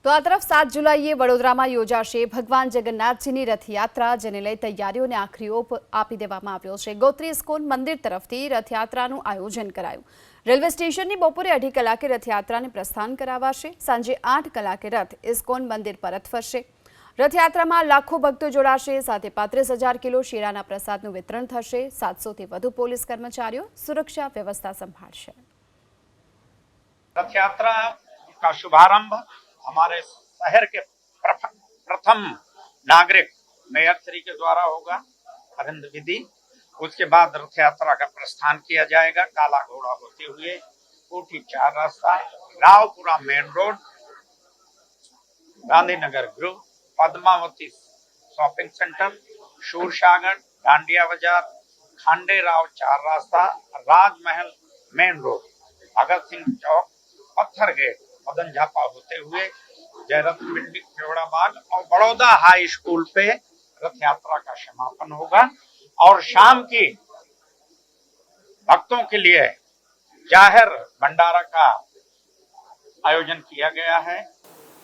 તો આ તરફ 7 જુલાઈએ વડોદરામાં યોજાશે ભગવાન જગન્નાથજીની રથયાત્રા, જેને લઈ તૈયારીઓને આખરી ઓપ આપી દેવામાં આવ્યો છે। ગોત્રી ઇસ્કોન મંદિર તરફથી રથયાત્રાનું આયોજન કરાયું। રેલવે સ્ટેશનની બપોરે 2:30 કલાકે રથયાત્રાને પ્રસ્થાન કરાવાશે। સાંજે 8 કલાકે રથ ઇસ્કોન મંદિર પરત ફરશે। રથયાત્રામાં લાખો ભક્તો જોડાશે। સાથે 35,000 કિલો શીરાના પ્રસાદનું વિતરણ થશે। 700થી વધુ પોલીસ કર્મચારીઓ સુરક્ષા व्यवस्था संभाळશે। रथ यात्रा का शुभारंभ हमारे शहर के प्रथम नागरिक मेयर श्री के द्वारा होगा, अरविंद विधि। उसके बाद रथ यात्रा का प्रस्थान किया जाएगा काला घोड़ा होते हुए कोठी 4 रास्ता, रावपुरा मेन रोड, गांधीनगर गृह, पद्मावती शॉपिंग सेंटर, शूरसागर, डांडिया बाजार, खांडे राव 4 रास्ता, राजमहल मेन रोड, भगत सिंह चौक, पत्थर गेट, मदन झापा होते हुए जयरथ बिल्डिंग, केवड़ा बाग और बड़ौदा हाई स्कूल पे रथ यात्रा का समापन होगा। और शाम की भक्तों के लिए जाहिर भंडारा का आयोजन किया गया है।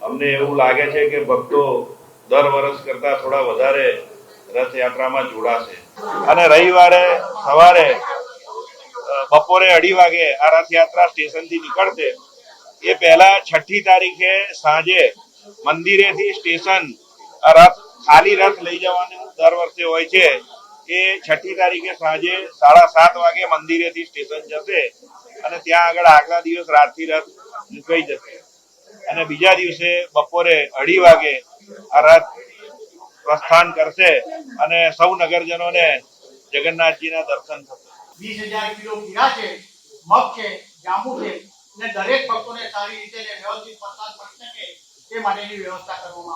अमने એવું લાગે છે કે ભક્તો દર વર્ષ કરતા થોડા વધારે રથયાત્રામાં જોડાશે અને રવિવારે સવારે બપોરે 2:30 વાગે આ રથયાત્રા સ્ટેશનથી નીકળશે। એ પહેલા 6ઠી તારીખે સાંજે મંદિરેથી સ્ટેશન રથ ખાલી રથ લઈ જવાનું દર વર્ષે હોય છે। એ 6ઠી તારીખે સાંજે 7:30 વાગે મંદિરેથી સ્ટેશન જશે અને ત્યાં આગળ આગલા દિવસ રાતથી રથ મુકાઈ જશે અને બીજા દિવસે બપોરે 2:30 વાગે આ રથ પ્રસ્થાન કરશે અને સૌ નગરજનોને જગન્નાથજીના દર્શન થશે। 20,000 કિલો ખીરા છે, મગ છે, જાંબુ છે અને દરેક ભક્તોને સારી રીતે વ્યવસ્થિત પ્રસાદ મળી શકે તે માટેની વ્યવસ્થા કરવામાં આવશે।